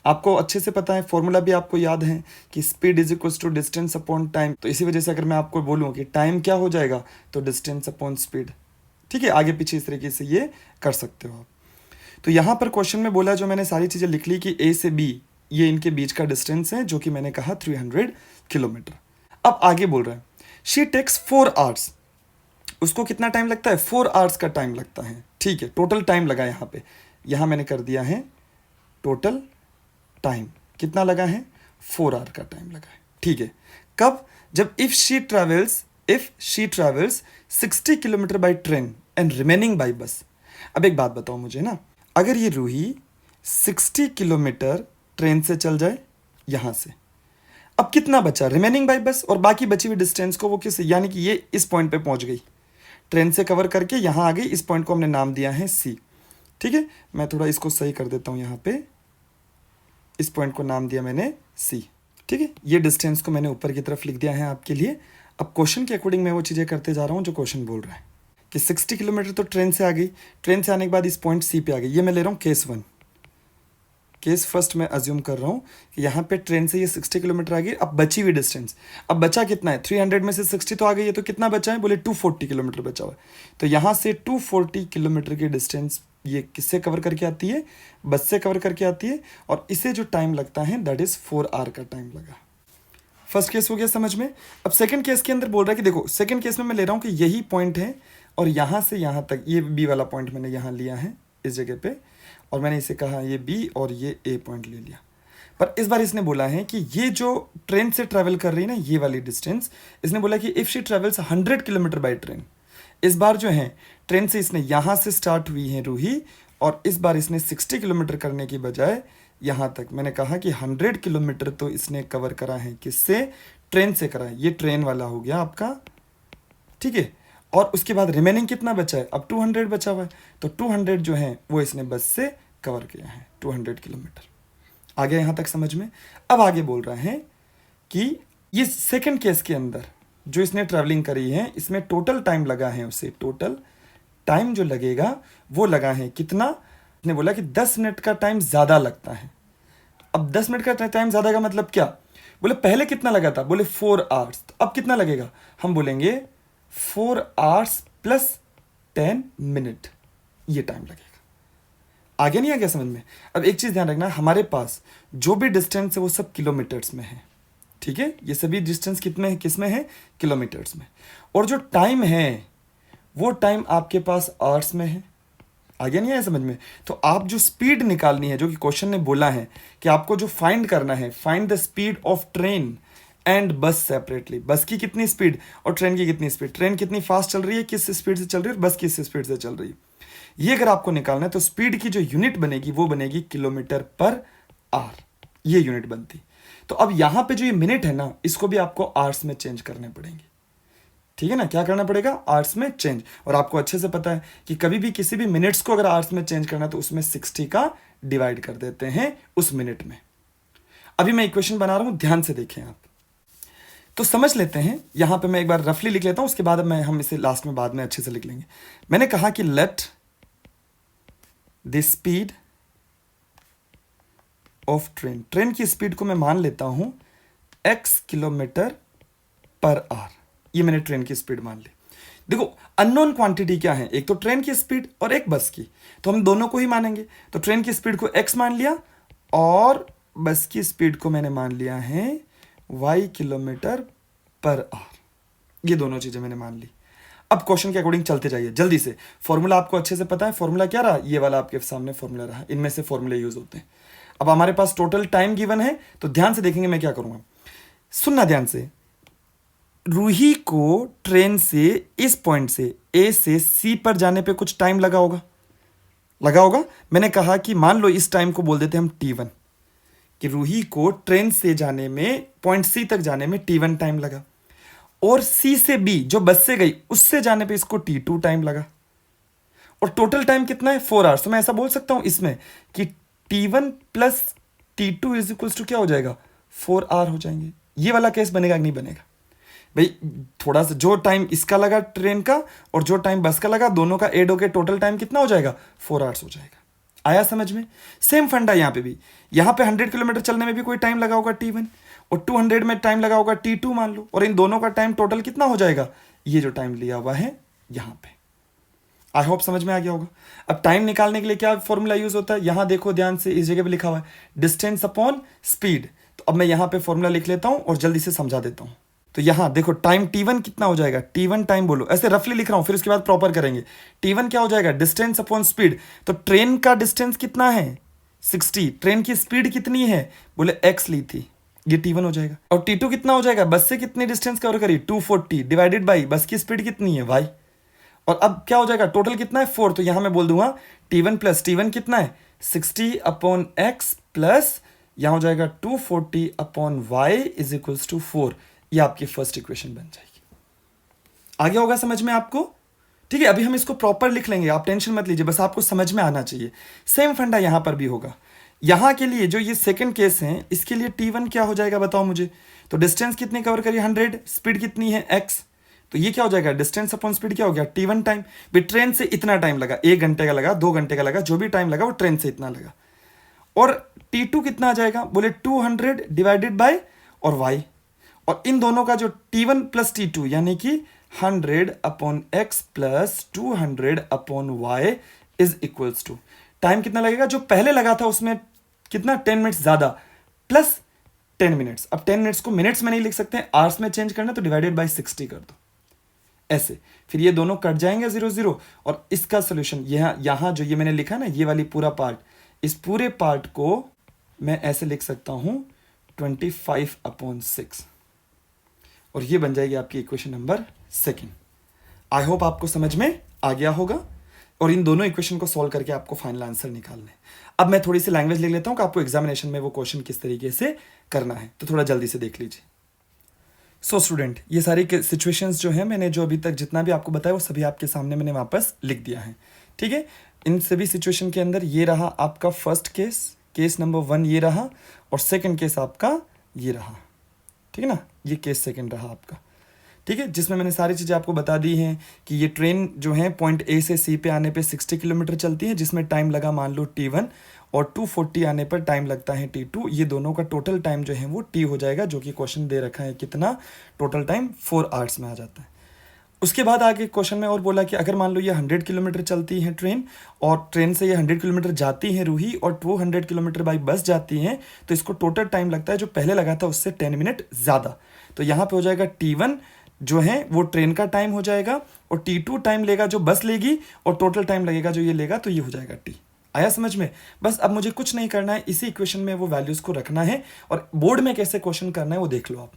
आपको अच्छे से पता है, फॉर्मूला भी आपको याद है कि speed is equals to distance upon time. तो इसी वजह से अगर मैं आपको बोलूँ कि टाइम क्या हो जाएगा तो डिस्टेंस अपॉन स्पीड। ठीक है, आगे पीछे इस तरीके से ये कर सकते हो आप। तो यहाँ पर क्वेश्चन में बोला, जो मैंने सारी चीज़ें लिख ली कि ए से बी ये इनके बीच का डिस्टेंस है, जो कि मैंने कहा 300 किलोमीटर। अब आगे बोल रहा है शी टेक्स 4 आवर्स, उसको कितना टाइम लगता है? 4 आवर्स का टाइम लगता है। ठीक है, टोटल टाइम लगा यहाँ पे, यहाँ मैंने कर दिया है टोटल टाइम कितना लगा है, 4 आवर का टाइम लगा है। ठीक है, कब? जब if she travels 60 kilometre by train and remaining by bus. अब एक बात बताओ मुझे ना, अगर ये रूही 60 किलोमीटर ट्रेन से चल जाए यहाँ से, अब कितना बचा रिमेनिंग बाई बस, और बाकी बची हुई डिस्टेंस को वो किस, यानी कि ये इस पॉइंट पे पहुंच गई, ट्रेन से कवर करके यहाँ आ गई, इस पॉइंट को हमने नाम दिया है सी। ठीक है, मैं थोड़ा इसको सही कर देता हूँ, यहाँ पे इस पॉइंट को नाम दिया मैंने सी। ठीक है, ये डिस्टेंस को मैंने ऊपर की तरफ लिख दिया है आपके लिए। अब क्वेश्चन के अकॉर्डिंग मैं वो चीज़ें करते जा रहा हूँ जो क्वेश्चन बोल रहा है कि 60 किलोमीटर तो ट्रेन से आ गई, ट्रेन से आने के बाद इस पॉइंट सी पे आ गई। ये मैं ले रहा हूँ केस 1, केस फर्स्ट मैं अज्यूम कर रहा हूँ कि यहाँ पे ट्रेन से ये 60 किलोमीटर आ गई। अब बची हुई डिस्टेंस, अब बचा कितना है, 300 में से 60 तो आ गई है, तो कितना बचा है? बोले 240 किलोमीटर बचा हुआ है। तो यहाँ से 240 किलोमीटर की डिस्टेंस ये किससे कवर करके आती है? बस से कवर करके आती है, और इसे जो टाइम लगता है दैट इज 4 आवर का टाइम लगा। फर्स्ट केस हो गया समझ में। अब सेकंड केस के अंदर बोल रहा है कि देखो, सेकंड केस में मैं ले रहा हूँ कि यही पॉइंट है और यहाँ से यहाँ तक ये बी वाला पॉइंट मैंने यहाँ लिया है इस जगह पे, और मैंने इसे कहा ये बी और ये ए पॉइंट ले लिया। पर इस बार इसने बोला है कि ये जो ट्रेन से ट्रैवल कर रही है ना, ये वाली डिस्टेंस, इसने बोला कि if she travels 100 kilometre by train. इस बार जो है ट्रेन से इसने यहाँ से स्टार्ट हुई है रूही, और इस बार इसने 60 किलोमीटर करने की बजाय यहाँ तक, मैंने कहा कि 100 किलोमीटर तो इसने कवर करा है, किससे? ट्रेन से करा है। ये ट्रेन वाला हो गया आपका। ठीक है, और उसके बाद रिमेनिंग कितना बचा है? अब 200 बचा हुआ है, तो 200 जो है वो इसने बस से कवर किया है, 200 किलोमीटर। आ गया यहाँ तक समझ में। अब आगे बोल रहा है कि ये सेकंड केस के अंदर जो इसने ट्रैवलिंग करी है, इसमें टोटल टाइम लगा है उसे, टोटल टाइम जो लगेगा वो लगा है कितना? इसने बोला कि 10 मिनट का टाइम ज़्यादा लगता है। अब 10 मिनट का टाइम ज़्यादा का मतलब क्या? बोले पहले कितना लगा था? बोले 4 आवर्स। तो अब कितना लगेगा? हम बोलेंगे 4 आवर्स प्लस 10 मिनट, ये टाइम लगेगा। आगे नहीं आ गया समझ में? अब एक चीज़ ध्यान रखना, हमारे पास जो भी डिस्टेंस है वो सब किलोमीटर्स में है। ठीक है, ये सभी डिस्टेंस कितने हैं, किस में है? किलोमीटर्स में। और जो टाइम है वो टाइम आपके पास आवर्स में है। आगे नहीं आया समझ में? तो आप जो स्पीड निकालनी है, जो कि क्वेश्चन ने बोला है कि आपको जो फाइंड करना है, find the speed of train and बस सेपरेटली। बस की कितनी स्पीड और ट्रेन की कितनी स्पीड, ट्रेन कितनी फास्ट चल रही है, किस स्पीड से चल रही है, और बस किस स्पीड से चल रही है, ये अगर आपको निकालना है तो स्पीड की जो यूनिट बनेगी वो बनेगी किलोमीटर पर आवर, ये यूनिट बनती। तो अब यहाँ पे जो ये मिनट है ना, इसको भी आपको आवर्स में चेंज करने पड़ेंगे। ठीक है ना, क्या करना पड़ेगा? आवर्स में चेंज। और आपको अच्छे से पता है कि कभी भी किसी भी मिनट्स को अगर आवर्स में चेंज करना है तो उसमें 60 का डिवाइड कर देते हैं उस मिनट में। अभी मैं इक्वेशन बना रहा हूं, ध्यान से देखें आप। तो समझ लेते हैं, यहां पे मैं एक बार रफली लिख लेता हूं, उसके बाद हम इसे लास्ट में बाद में अच्छे से लिख लेंगे। मैंने कहा कि let the speed of train, train की स्पीड को मैं मान लेता हूं x किलोमीटर पर आवर। ये मैंने ट्रेन की स्पीड मान ली। देखो अननोन क्वांटिटी क्या है, एक तो ट्रेन की स्पीड और एक बस की, तो हम दोनों को ही मानेंगे। तो ट्रेन की स्पीड को x मान लिया और बस की स्पीड को मैंने मान लिया है y किलोमीटर पर आवर। ये दोनों चीजें मैंने मान ली। अब क्वेश्चन के अकॉर्डिंग चलते जाइए जल्दी से। फॉर्मूला आपको अच्छे से पता है, फॉर्मूला क्या रहा? ये वाला आपके सामने फॉर्मूला रहा, इनमें से फॉर्मूले यूज होते हैं। अब हमारे पास टोटल टाइम गिवन है, तो ध्यान से देखेंगे मैं क्या करूंगा, सुनना ध्यान से। रूही को ट्रेन से इस पॉइंट से ए से सी पर जाने पे कुछ टाइम लगा होगा। मैंने कहा कि मान लो इस टाइम को बोल देते हम T1, कि रूही को ट्रेन से जाने में, पॉइंट सी तक जाने में T1 टाइम लगा, और सी से बी जो बस से गई उससे जाने पे इसको T2 टाइम लगा, और टोटल टाइम कितना है? 4 आवर्स। तो मैं ऐसा बोल सकता हूं इसमें कि T1 plus T2 is equals to क्या हो जाएगा, 4R हो जाएंगे। ये वाला केस बनेगा कि नहीं बनेगा भाई? थोड़ा सा जो टाइम इसका लगा ट्रेन का और जो टाइम बस का लगा, दोनों का एड होकर टोटल टाइम कितना हो जाएगा, 4 आवर्स हो जाएगा। आया समझ में? सेम फंडा यहाँ पे भी। यहाँ पे 100 किलोमीटर चलने में भी कोई टाइम लगा होगा T1 और 200 में टाइम लगा होगा T2 मान लो, और इन दोनों का टाइम टोटल कितना हो जाएगा, ये जो टाइम लिया हुआ है यहाँ पे। आई होप समझ में आ गया होगा। अब टाइम निकालने के लिए क्या फॉर्मूला यूज होता है, यहां देखो ध्यान से, इस जगह पे लिखा हुआ है डिस्टेंस अपॉन स्पीड। तो अब मैं यहां पे फॉर्मूला लिख लेता हूं और जल्दी से समझा देता हूं। तो यहां देखो टाइम T1 कितना हो जाएगा, T1 टाइम बोलो, ऐसे रफली लिख रहा हूं, फिर उसके बाद प्रॉपर करेंगे। T1 क्या हो जाएगा, डिस्टेंस अपॉन स्पीड। तो ट्रेन का डिस्टेंस कितना है, 60। ट्रेन की स्पीड कितनी है, बोले x ली थी, ये T1 हो जाएगा। और T2 कितना हो जाएगा, बस से कितनी डिस्टेंस कवर करी, 240 डिवाइडेड बाई बस की स्पीड कितनी है y। और अब क्या हो जाएगा, टोटल कितना है 4। तो यहां मैं बोल दूंगा T1 प्लस T1 कितना है, 60 अपॉन x प्लस यहां हो जाएगा 240 upon y is equals to 4। ये आपकी फर्स्ट इक्वेशन बन जाएगी। आ गया होगा समझ में आपको? ठीक है, अभी हम इसको प्रॉपर लिख लेंगे, आप टेंशन मत लीजिए, बस आपको समझ में आना चाहिए। सेम फंडा यहां पर भी होगा। यहां के लिए जो ये सेकंड केस है, इसके लिए T1 क्या हो जाएगा बताओ मुझे। तो डिस्टेंस कितनी कवर करी, 100, स्पीड कितनी है x। तो ये क्या हो जाएगा, डिस्टेंस अपॉन स्पीड क्या हो गया, T1 टाइम। भी ट्रेन से इतना टाइम लगा, 1 घंटे का लगा, 2 घंटे का लगा, जो भी टाइम लगा वो ट्रेन से इतना लगा। और T2 कितना आ जाएगा, बोले 200 डिवाइडेड बाय और y। और इन दोनों का जो T1 प्लस T2 यानी कि 100 upon x plus 200 upon y is equals to, time कितना लगेगा, जो पहले लगा था उसमें कितना, 10 मिनट्स ज्यादा प्लस 10 मिनट्स। अब 10 मिनट्स को मिनट्स में नहीं लिख सकते, आवर्स में चेंज करना, तो डिवाइडेड बाय 60 कर दो ऐसे। फिर ये दोनों कट जाएंगे 0 0, और इसका सोल्यूशन यहां जो ये मैंने लिखा ना, ये वाली पूरा पार्ट, इस पूरे पार्ट को मैं ऐसे लिख सकता हूं 25 अपॉन 6, और ये बन जाएगी आपकी इक्वेशन नंबर 2। आई होप आपको समझ में आ गया होगा। और इन दोनों इक्वेशन को सॉल्व करके आपको फाइनल आंसर निकालना है। अब मैं थोड़ी सी लैंग्वेज लिख लेता हूं कि आपको एग्जामिनेशन में वो क्वेश्चन किस तरीके से करना है, तो थोड़ा जल्दी से देख लीजिए। सो स्टूडेंट, ये सारी सिचुएशंस जो है, मैंने जो अभी तक जितना भी आपको बताया वो सभी आपके सामने मैंने वापस लिख दिया है। ठीक है, इन सभी सिचुएशन के अंदर ये रहा आपका फर्स्ट केस, केस नंबर 1 ये रहा, और सेकेंड केस आपका ये रहा। ठीक है ना, ये केस सेकेंड रहा आपका। ठीक है, जिसमें मैंने सारी चीज़ें आपको बता दी हैं कि ये ट्रेन जो है पॉइंट ए से सी पे आने पे 60 किलोमीटर चलती है, जिसमें टाइम लगा मान लो T1, और 240 आने पर टाइम लगता है T2। ये दोनों का टोटल टाइम जो है वो T हो जाएगा, जो कि क्वेश्चन दे रखा है कितना, टोटल टाइम 4 आवर्स में आ जाता है। उसके बाद आगे क्वेश्चन में और बोला कि अगर मान लो ये 100 किलोमीटर चलती है ट्रेन, और ट्रेन से ये 100 किलोमीटर जाती है रूही, और 200 किलोमीटर बाई बस जाती हैं, तो इसको टोटल टाइम लगता है जो पहले लगा था उससे 10 मिनट ज़्यादा। तो यहाँ पे हो जाएगा T1 जो है वो ट्रेन का टाइम हो जाएगा, और T2 टाइम लेगा जो बस लेगी, और टोटल टाइम लगेगा जो ये लेगा, तो ये हो जाएगा T। आया समझ में? बस अब मुझे कुछ नहीं करना है, इसी इक्वेशन में वो वैल्यूज को रखना है, और बोर्ड में कैसे क्वेश्चन करना है वो देख लो आप।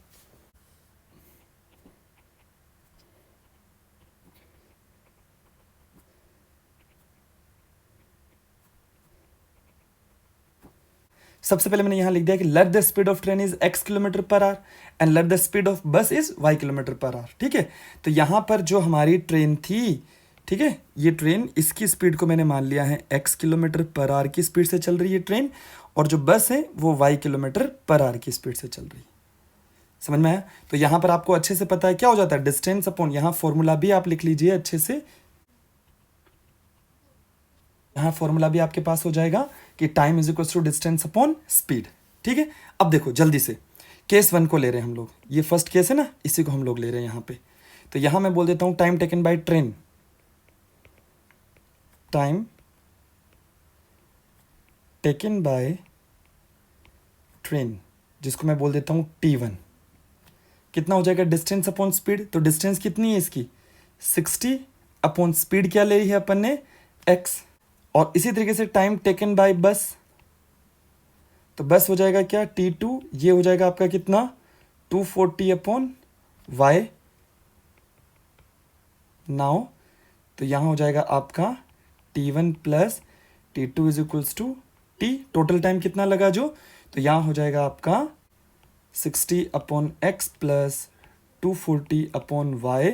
सबसे पहले मैंने यहां लिख दिया कि let the speed of train is x kilometre per hour and let the speed of bus is y kilometre per hour. ठीक है, तो यहां पर जो हमारी ट्रेन थी, ठीक है, ये ट्रेन, इसकी स्पीड को मैंने मान लिया है x किलोमीटर पर आवर की स्पीड से चल रही है ट्रेन, और जो बस है वो y किलोमीटर पर आवर की स्पीड से चल रही है। समझ में आया? तो यहां पर आपको अच्छे से पता है क्या हो जाता है, डिस्टेंस अपॉन, यहां फॉर्मूला भी आप लिख लीजिए अच्छे से, यहां फॉर्मूला भी आपके पास हो जाएगा कि time is equal to distance upon speed. ठीक है, अब देखो जल्दी से केस 1 को ले रहे हैं हम लोग, ये फर्स्ट केस है ना, इसी को हम लोग ले रहे हैं यहां पे। तो यहां मैं बोल देता हूं time taken by train, time taken by train, जिसको मैं बोल देता हूं T1, कितना हो जाएगा, डिस्टेंस अपॉन स्पीड। तो डिस्टेंस कितनी है इसकी, 60 अपॉन स्पीड क्या ले रही है अपन ने, x। और इसी तरीके से टाइम टेकन बाय बस, तो बस हो जाएगा क्या, T2, ये हो जाएगा आपका कितना, 240 अपॉन y। नाउ तो यहां हो जाएगा आपका T1 plus T2 is equals to T, total time कितना लगा जो, तो यहां हो जाएगा आपका 60 upon x plus 240 upon y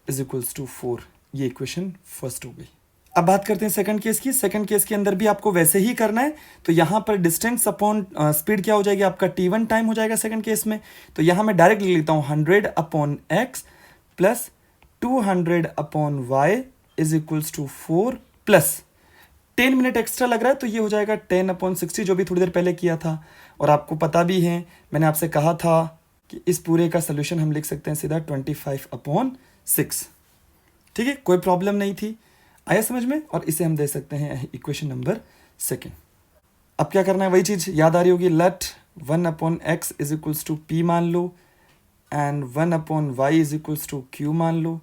is equals to 4। ये इक्वेशन फर्स्ट हो गई। अब बात करते हैं सेकंड केस की। सेकंड केस के अंदर भी आपको वैसे ही करना है। तो यहाँ पर डिस्टेंस अपॉन स्पीड क्या हो जाएगी, आपका t1 टाइम हो जाएगा सेकंड केस में। तो यहाँ मैं डायरेक्ट लिख लेता हूँ 100 upon x plus 200 upon y is equals to 4 plus 10 minute extra लग रहा है तो ये हो जाएगा 10 अपॉन 60 जो भी थोड़ी देर पहले किया था। और आपको पता भी है, मैंने आपसे कहा था कि इस पूरे का सोल्यूशन हम लिख सकते हैं सीधा 25 अपॉन 6। ठीक है, कोई प्रॉब्लम नहीं थी, आया समझ में। और इसे हम दे सकते हैं इक्वेशन नंबर सेकेंड। अब क्या करना है, वही चीज़ याद आ रही होगी, let 1 upon X is equals to P मान लो and 1 upon Y is equals to Q मान लो।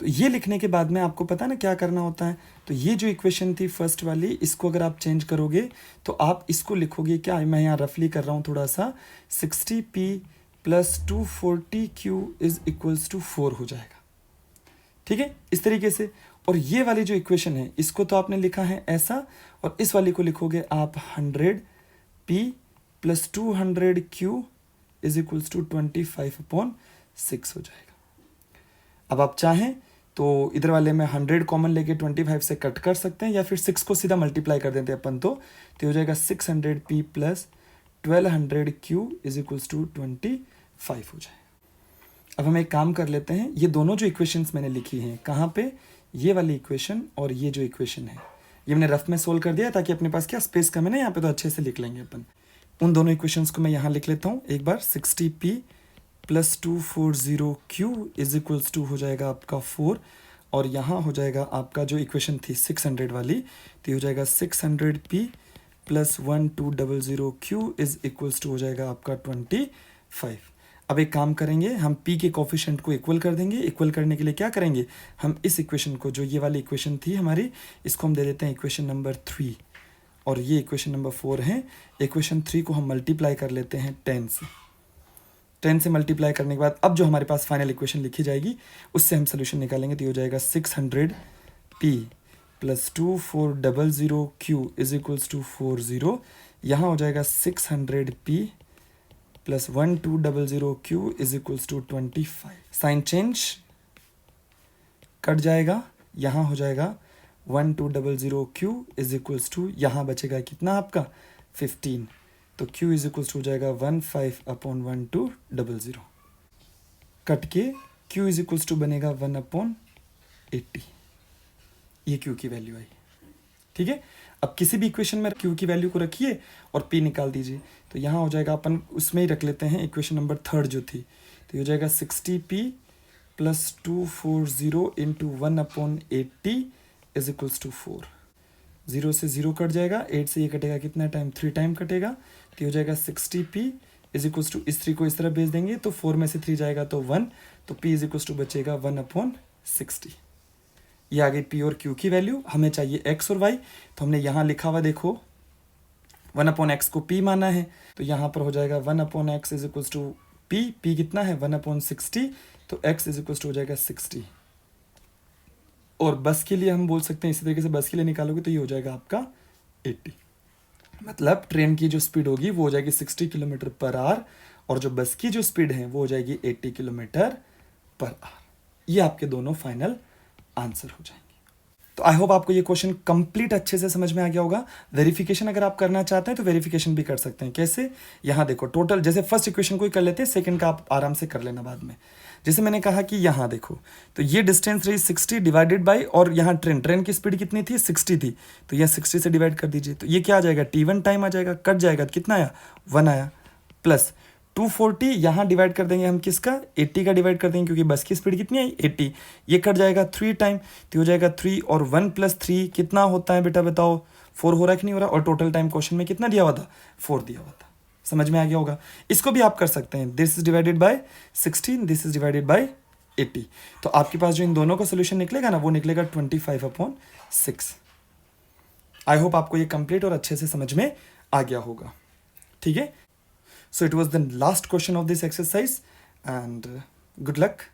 तो ये लिखने के बाद में आपको पता है ना क्या करना होता है। तो ये जो इक्वेशन थी फर्स्ट वाली, इसको अगर आप चेंज करोगे तो आप इसको लिखोगे क्या, मैं यहाँ रफली कर रहा हूँ थोड़ा सा, 60p plus 240q is equals to 4 हो जाएगा। ठीक है, इस तरीके से। और ये वाली जो इक्वेशन है इसको तो आपने लिखा है ऐसा, और इस वाली को लिखोगे आप 100p plus 200q is equals to 25 upon 6 हो जाएगा। अब आप चाहें तो इधर वाले में 100 कॉमन लेके 25 से कट कर सकते हैं, या फिर 6 को सीधा मल्टीप्लाई कर देते हैं अपन तो हो जाएगा 600p plus 1200q is equals to 25 हो जाएगा। अब हम एक काम कर लेते हैं, ये दोनों जो इक्वेशंस मैंने लिखी हैं, कहाँ पे, ये वाली इक्वेशन और ये जो इक्वेशन है, ये मैंने रफ में सोल्व कर दिया ताकि अपने पास क्या स्पेस कम है ना यहाँ पे, तो अच्छे से लिख लेंगे अपन। उन दोनों इक्वेशंस को मैं यहाँ लिख लेता हूँ एक बार। 60p plus 240q is equals to हो जाएगा आपका 4, और यहाँ हो जाएगा आपका जो इक्वेशन थी 600 वाली, तो हो जाएगा 600p plus 1200q is equals to हो जाएगा आपका 25। अब एक काम करेंगे, हम p के कोफिशिएंट को इक्वल कर देंगे। इक्वल करने के लिए क्या करेंगे, हम इस इक्वेशन को, जो ये वाली इक्वेशन थी हमारी, इसको हम दे देते हैं इक्वेशन नंबर 3, और ये इक्वेशन नंबर 4 है। इक्वेशन 3 को हम मल्टीप्लाई कर लेते हैं 10 से। 10 से मल्टीप्लाई करने के बाद अब जो हमारे पास फाइनल इक्वेशन लिखी जाएगी उससे हम सोल्यूशन निकालेंगे। तो ये हो जाएगा 600p plus 2400q is equals to 40। यहाँ हो जाएगा 600p plus 1200q is equals to 25। Sign change cut जाएगा, यहाँ हो जाएगा 1200q इज इक्वल्स टू, यहाँ बचेगा कितना आपका 15, तो q इज इक्वल्स टू हो जाएगा 15 अपॉन 1200। कट के q इज इक्वल्स टू बनेगा 1 अपॉन 80। ये q की वैल्यू आई। ठीक है, अब किसी भी इक्वेशन में q की वैल्यू को रखिए और p निकाल दीजिए। तो यहाँ हो जाएगा, अपन उसमें ही रख लेते हैं इक्वेशन नंबर 3 जो थी, तो ये हो जाएगा 60p plus 240 into 1 upon 80 is equals to 4। 0 से 0 कट जाएगा, 8 से ये कटेगा कितना टाइम, 3 टाइम कटेगा, तो हो जाएगा 60p इज इक्वल्स टू, इस 3 को इस तरह भेज देंगे तो 4 में से 3 जाएगा तो 1, तो p इज इक्वल्स टू बचेगा 1 अपॉन 60। ये आ गई p और q की वैल्यू। हमें चाहिए x और y, तो हमने यहाँ लिखा हुआ देखो 1 अपॉन x को p माना है, तो यहाँ पर हो जाएगा 1 upon x is equals to p कितना है 1 अपॉन 60, तो x इज इक्वल्स टू हो जाएगा 60। और बस के लिए हम बोल सकते हैं इसी तरीके से, बस के लिए निकालोगे तो ये हो जाएगा आपका 80। मतलब ट्रेन की जो स्पीड होगी वो हो जाएगी 60 किलोमीटर पर आवर, और जो बस की जो स्पीड है वो हो जाएगी 80 किलोमीटर पर आवर। ये आपके दोनों फाइनल आंसर हो जाएंगे। तो आई होप आपको ये क्वेश्चन कंप्लीट अच्छे से समझ में आ गया होगा। वेरिफिकेशन अगर आप करना चाहते हैं तो वेरिफिकेशन भी कर सकते हैं। कैसे, यहाँ देखो टोटल, जैसे फर्स्ट इक्वेशन को ही कर लेते हैं, सेकंड का आप आराम से कर लेना बाद में। जैसे मैंने कहा कि यहाँ देखो, तो ये डिस्टेंस रही 60 डिवाइडेड बाई, और यहाँ ट्रेन की स्पीड कितनी थी 60 थी, तो यह 60 से डिवाइड कर दीजिए, तो ये क्या आ जाएगा t1 टाइम आ जाएगा, कट जाएगा, कितना आया 1 आया, प्लस 240 यहाँ डिवाइड कर देंगे हम किसका, 80 का डिवाइड कर देंगे क्योंकि बस की स्पीड कितनी आई 80, ये कट जाएगा 3 टाइम, तो हो जाएगा 3, और 1 प्लस 3 कितना होता है बेटा बताओ, 4 हो रहा है कि नहीं हो रहा, और टोटल टाइम क्वेश्चन में कितना दिया हुआ था 4 दिया हुआ था। समझ में आ गया होगा। इसको भी आप कर सकते हैं, this is divided by 16, this is divided by 80, तो आपके पास जो इन दोनों का सोल्यूशन निकलेगा ना वो निकलेगा 25 अपॉन 6। आई होप आपको ये कंप्लीट और अच्छे से समझ में आ गया होगा। ठीक है, so it was the last question of this exercise, and good luck.